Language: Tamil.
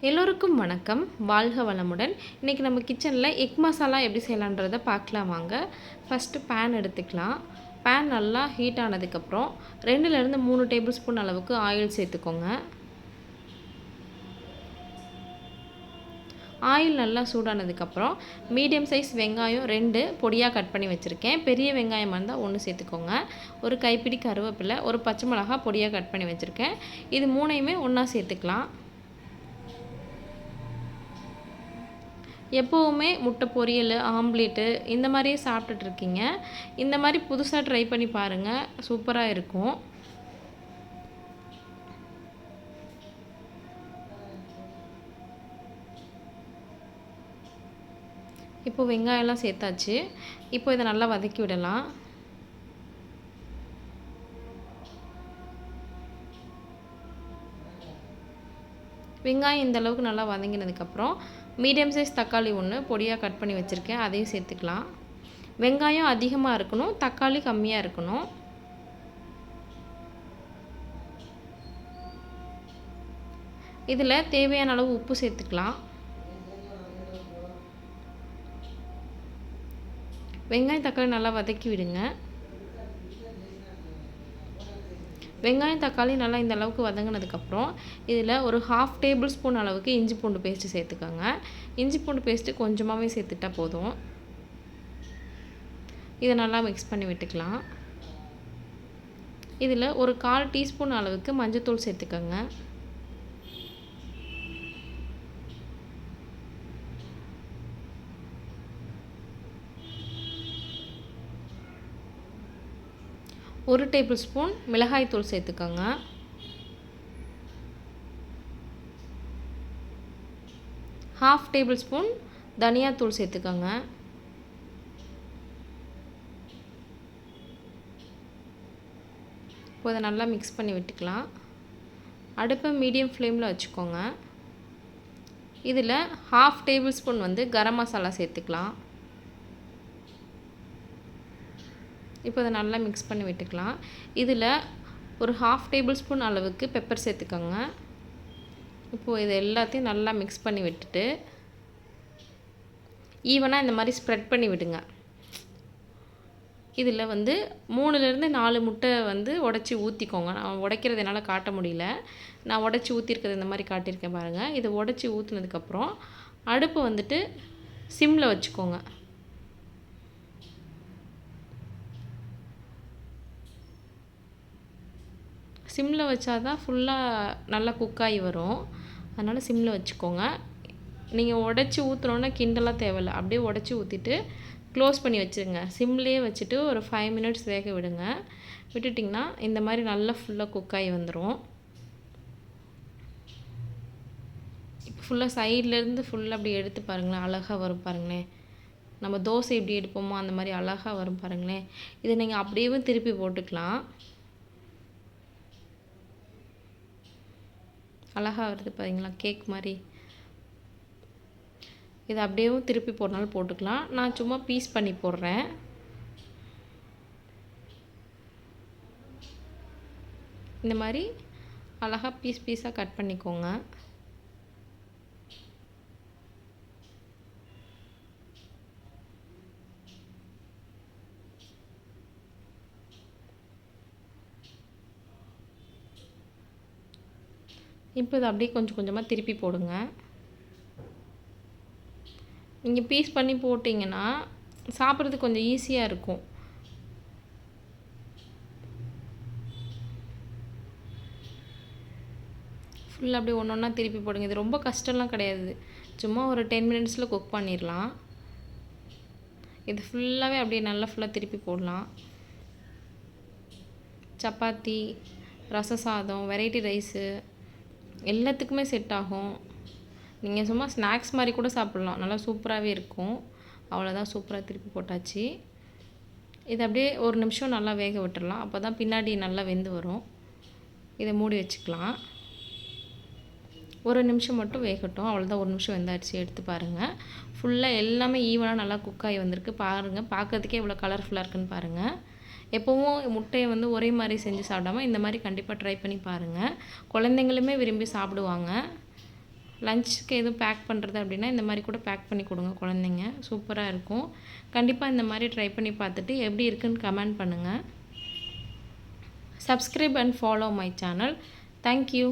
எல்லோருக்கும் வணக்கம். வாழ்க வளமுடன். இன்றைக்கி நம்ம கிச்சனில் எக் மசாலா எப்படி செய்யலான்றதை பார்க்கலாம் வாங்க. ஃபஸ்ட்டு பேன் எடுத்துக்கலாம். பேன் நல்லா ஹீட் ஆனதுக்கப்புறம் 2லேருந்து 3 டேபிள் ஸ்பூன் அளவுக்கு ஆயில் சேர்த்துக்கோங்க. ஆயில் நல்லா சூடானதுக்கப்புறம் மீடியம் சைஸ் வெங்காயம் 2 பொடியாக கட் பண்ணி வச்சுருக்கேன். பெரிய வெங்காயமாக இருந்தால் 1 சேர்த்துக்கோங்க. ஒரு கைப்பிடி கருவேப்பிலை, ஒரு பச்சை மிளகா பொடியாக கட் பண்ணி வச்சுருக்கேன். இது 3யுமே ஒன்றா சேர்த்துக்கலாம். எப்போவுமே முட்டை பொரியல், ஆம்லேட்டு இந்த மாதிரியே சாப்பிட்டுட்ருக்கீங்க. இந்த மாதிரி புதுசாக ட்ரை பண்ணி பாருங்கள், சூப்பராக இருக்கும். இப்போ வெங்காயம்லாம் சேர்த்தாச்சு. இப்போ இதை நல்லா வதக்கி விடலாம். வெங்காயம் இந்த அளவுக்கு நல்லா வதங்கினதுக்கப்புறம் மீடியம் சைஸ் தக்காளி 1 பொடியாக கட் பண்ணி வச்சுருக்கேன், அதையும் சேர்த்துக்கலாம். வெங்காயம் அதிகமாக இருக்கணும், தக்காளி கம்மியாக இருக்கணும். இதில் தேவையான அளவு உப்பு சேர்த்துக்கலாம். வெங்காயம் தக்காளி நல்லா வதக்கி விடுங்க. வெங்காயம் தக்காளி நல்லா இந்த அளவுக்கு வதங்கினதுக்கப்புறம் இதில் ஒரு 1/2 டேபிள் ஸ்பூன் அளவுக்கு இஞ்சி பூண்டு பேஸ்ட்டு சேர்த்துக்கோங்க. இஞ்சி பூண்டு பேஸ்ட்டு கொஞ்சமாகவே சேர்த்துட்டா போதும். இதை நல்லா மிக்ஸ் பண்ணி விட்டுக்கலாம். இதில் ஒரு 1/4 டீஸ்பூன் அளவுக்கு மஞ்சள்தூள் சேர்த்துக்கோங்க. ஒரு டேபிள் ஸ்பூன் மிளகாய்த்தூள் சேர்த்துக்கோங்க. ½ டேபிள் ஸ்பூன் தனியாத்தூள் சேர்த்துக்கோங்க. இப்போ இதை நல்லா மிக்ஸ் பண்ணி விட்டுக்கலாம். அடுப்பை மீடியம் ஃப்ளேமில் வச்சுக்கோங்க. இதில் ½ டேபிள் ஸ்பூன் கரம் மசாலா சேர்த்துக்கலாம். இப்போ இதை நல்லா மிக்ஸ் பண்ணி விட்டுக்கலாம். இதில் ஒரு ½ டேபிள் ஸ்பூன் அளவுக்கு பெப்பர் சேர்த்துக்கோங்க. இப்போது இது எல்லாத்தையும் நல்லா மிக்ஸ் பண்ணி விட்டுட்டு ஈவனாக இந்த மாதிரி ஸ்ப்ரெட் பண்ணி விடுங்க. இதில் 3லேருந்து 4 முட்டை உடச்சி ஊற்றிக்கோங்க. நான் உடைக்கிறது என்னால் காட்ட முடியல, நான் உடச்சி ஊற்றிருக்கிறது இந்த மாதிரி காட்டியிருக்கேன் பாருங்கள். இதை உடச்சி ஊற்றினதுக்கப்புறம் அடுப்பு சிம்மில் வச்சுக்கோங்க. சிம்மில் வச்சா தான் ஃபுல்லாக நல்லா குக்காகி வரும். அதனால் சிம்மில் வச்சுக்கோங்க. நீங்கள் உடச்சி ஊற்றுனோன்னா கிண்டலாம் தேவையில்லை, அப்படியே உடச்சி ஊற்றிட்டு க்ளோஸ் பண்ணி வச்சுருங்க. சிம்லேயே வச்சுட்டு ஒரு 5 மினிட்ஸ் வேக விடுங்க. விட்டுட்டிங்கன்னா இந்த மாதிரி நல்லா ஃபுல்லாக குக்காகி வந்துடும். இப்போ ஃபுல்லாக சைட்லேருந்து ஃபுல்லாக அப்படி எடுத்து பாருங்களேன், அழகாக வரும் பாருங்களேன். நம்ம தோசை எப்படி எடுப்போமோ அந்த மாதிரி அழகாக வரும் பாருங்களேன். இதை நீங்கள் அப்படியே திருப்பி போட்டுக்கலாம். அழகாக வருது பாருங்களா, கேக் மாதிரி. இதை அப்படியே திருப்பி போடனாலும் போட்டுக்கலாம். நான் சும்மா பீஸ் பண்ணி போடுறேன். இந்த மாதிரி அழகாக பீஸாக கட் பண்ணிக்கோங்க. இப்போ இதை அப்படியே கொஞ்சம் கொஞ்சமாக திருப்பி போடுங்க. நீங்கள் பீஸ் பண்ணி போட்டிங்கன்னா சாப்பிட்றதுக்கு கொஞ்சம் ஈஸியாக இருக்கும். ஃபுல்லாக அப்படியே ஒன்று ஒன்றா திருப்பி போடுங்க. இது ரொம்ப கஷ்டம்லாம் கிடையாது, சும்மா ஒரு 10 மினிட்ஸில் குக் பண்ணிடலாம். இது ஃபுல்லாகவே அப்படியே நல்லா ஃபுல்லாக திருப்பி போடலாம். சப்பாத்தி, ரசம் சாதம், வெரைட்டி ரைஸு எல்லாத்துக்குமே செட் ஆகும். நீங்கள் சும்மா ஸ்நாக்ஸ் மாதிரி கூட சாப்பிட்லாம், நல்லா சூப்பராகவே இருக்கும். அவ்வளோதான், சூப்பராக திருப்பி போட்டாச்சு. இதை அப்படியே ஒரு நிமிஷம் நல்லா வேக விட்டுடலாம், அப்போ தான் பின்னாடி நல்லா வெந்து வரும். இதை மூடி வச்சுக்கலாம். ஒரு நிமிஷம் மட்டும் வேகட்டும், அவ்வளோதான். ஒரு நிமிஷம் வெந்தாச்சு, எடுத்து பாருங்கள். ஃபுல்லாக எல்லாமே ஈவனாக நல்லா குக்காகி வந்திருக்கு பாருங்கள். பார்க்கறதுக்கே எவ்வளோ கலர்ஃபுல்லாக இருக்குன்னு பாருங்கள். எப்போவும் முட்டையை ஒரே மாதிரி செஞ்சு சாப்பிடாமல் இந்த மாதிரி கண்டிப்பாக ட்ரை பண்ணி பாருங்கள். குழந்தைங்களுமே விரும்பி சாப்பிடுவாங்க. லஞ்சுக்கு எதுவும் பேக் பண்ணுறது அப்படின்னா இந்த மாதிரி கூட பேக் பண்ணி கொடுங்க குழந்தைங்க. சூப்பராக இருக்கும். கண்டிப்பாக இந்த மாதிரி ட்ரை பண்ணி பார்த்துட்டு எப்படி இருக்குன்னு கமெண்ட் பண்ணுங்கள். Subscribe and follow my channel. Thank you.